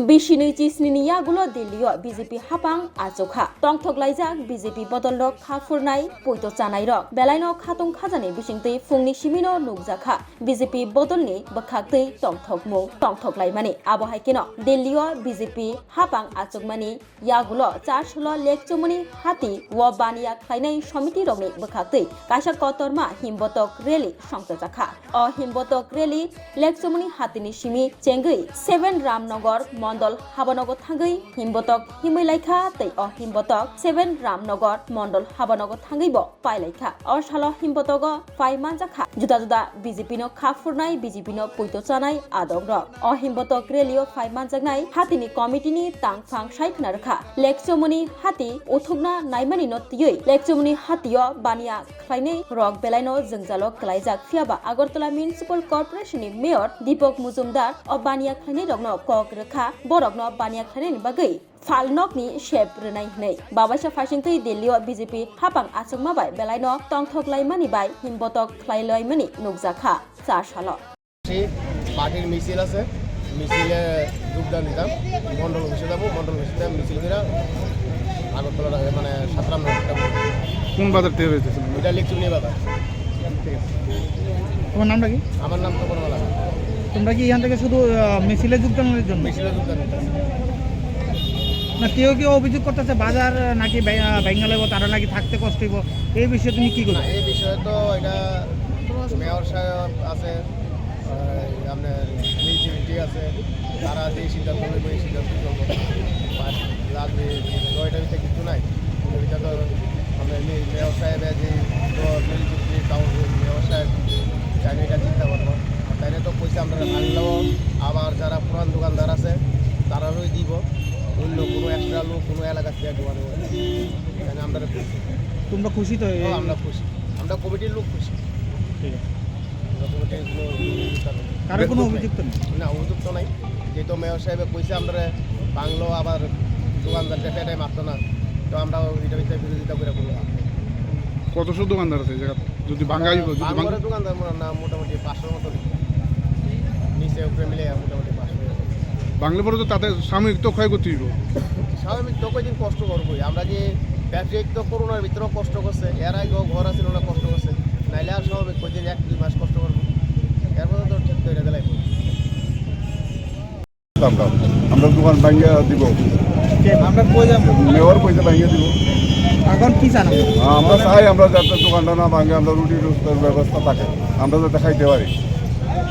Bishini Chisni Yagulo Delio, BJP Hapang, Azoka, Tongtok Laizak, BJP Bodolok, Kafurnai, Puito Chanairo, Belaino Katung Kazani, Bishingte, Fungni Shimino, Nugzaka, BJP Bodolni, Bakakte, Tongtok Mo, Tongtok Laimani, Abohaikino, Delio, BJP Hapang, Azokmani, Yagulo, Chashlo, Lekchomuni, Hati, Wabania, Kainai, Shomiti Rogni, Bakakte, Kasha Kotorma, Himbotok, Reli, Shankazaka, or Himbotok Reli, Lekchomuni, Hatini Shimi, Chengui, 7 Ramnogor, Mondol Habanogo Tangai, Himbotok, Himilaika, they or Himbotok, 7 Ramnogor, Mondol Habanogo Tangibo, Pilaika, or Shalo Himbotogo, 5 Manzaka, Judazuda, Bizipino Kafurnai, Bizipino Puitochanai, Adogro, or Himbotok Relio, 5 Manzagnai, Hatini Committee, Tang Fang Shaiknarka, Lexomuni, Hati, Utugna, Naimani not Yui, Lexomuni Hatio, Bania, Klaine, Rock Belano, Zenzalo, Klaizak, Fiaba, Agortola Municipal Corporation, Mayor, Dipok Muzumdar, or Bania Klaine Dogno, Kogreka, Borogno, Bania Klaine Bagai. Falnokni shape renai nei babasha fashingtei delio BJP hapang asungmabai belaino tongthok laimani bai himbotok khlailoi nukjakha chashalo পার্টির মিছিল আছে মিছিলে যোগদান দিতাম মন্ডল অফিসে যাব মন্ডল অফিসে মিছিল করে আগরতলা মানে 17 নম্বরটা কোন বাজার থেকে হয়েছে এটা লিখছুনি বাজার ঠিক আছে তোমার নামটা কি আমার নাম তো বড়মালা তোমরা কি এখান থেকে শুধু মিছিলে যোগদানের জন্য মিছিলে যোগদান দিতাম না কেউ কেউ অভিযোগ করতেছে বাজার নাকি বেঙ্গলে তারা নাকি থাকতে কষ্ট হইব এই বিষয়ে তুমি কি করবে এই বিষয়ে তো এটা মেয়র সাহেব আছে আপনার মিউনিসিপালিটি আছে তারা যে সিদ্ধান্ত নেবে এই সিদ্ধান্ত চলবো লাগবে নয়টার ভিতরে কিছু নাই ওইটা তো আমরা মেয়র সাহেবের যে মিউনিসিপালিটি কাউন্সিল মেয়র সাহেব জানি এটা চিন্তা করবো তাইলে তো পয়সা আমরা আনলেও আবার যারা পুরান দোকানদার আছে তারারই দিব অন্য কোনো এক্সট্রা লোক কোনো এলাকা থেকে দোকানে এখানে আমরা খুশি তোমরা খুশি তো আমরা খুশি আমরা কমিটির লোক খুশি ঠিক আছে কমিটির কারো কোনো অভিযোগ তো নেই না অভিযোগ তো নাই যেহেতু মেয়র সাহেবে কইছে আমরা বাংলো আবার দোকানদারটা পেটাই মারতো না তো আমরা এটা ভিতরে বিরোধিতা করে করবো কতশো দোকানদার আছে জায়গা যদি বাঙালি দোকানদার না মোটামুটি 500 মতো নিচে উপরে মিলে মোটামুটি 500 বাংলা পরে তো তাদের সাময়িক তো ক্ষয়ক্ষতি হইব স্বাভাবিক তো কয়দিন কষ্ট করবোই আমরা যে ব্যবসায়িক তো করোনার ভিতরেও কষ্ট করছে এর আগেও ঘর আছে ওরা কষ্ট করছে নাইলে আর স্বাভাবিক কয়দিন 1-2 মাস কষ্ট করবো এরপরে তো ঠিক করে দিলাই আমরা দোকান ভাঙিয়ে দিব আমরা কই যাব মেয়র পয়সা ভাঙিয়ে দিব এখন কি জানো আমরা চাই আমরা যাতে দোকানটা না ভাঙে আমরা রুটি রোজগার ব্যবস্থা থাকে আমরা যাতে খাইতে পারি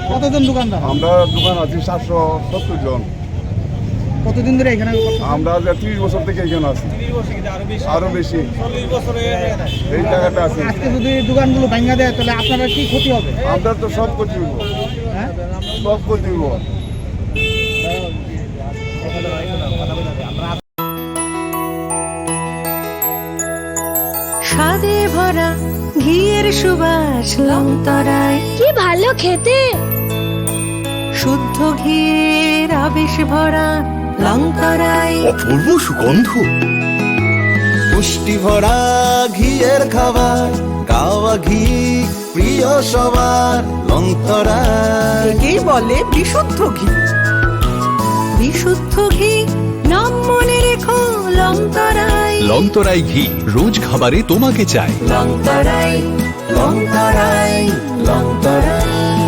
কতজন দোকানদার আমরা দোকান আছি 770 জন কতদিন ধরে এখানে আমরা যে 30 বছর থেকে এখানে আছি আরো বেশি 40 বছর এই জায়গাটা আছে আজকে যদি দোকানগুলো ভাঙা দেয় তাহলে আপনারা কি ক্ষতি হবে আমরা তো সব করতে হইব হ্যাঁ সব করতে হইব স্বাদে ভরা ঘিয়ের সুবাস লংতরায় কি ভালো খেতে শুদ্ধ ঘিয়ের আবেশ ভরা লংতরায় অপূর্ব সুগন্ধ পুষ্টি ভরা ঘিয়ের খাবার গাওয়া ঘি প্রিয় সবার লংতরায় একেই বলে বিশুদ্ধ ঘি বিশুদ্ধ ঘি নাম মনে রেখো লংতরায় লংতরাই ঘি রোজ খাবারে তোমাকে চাই লংতরায় লংতরায় লংতরায়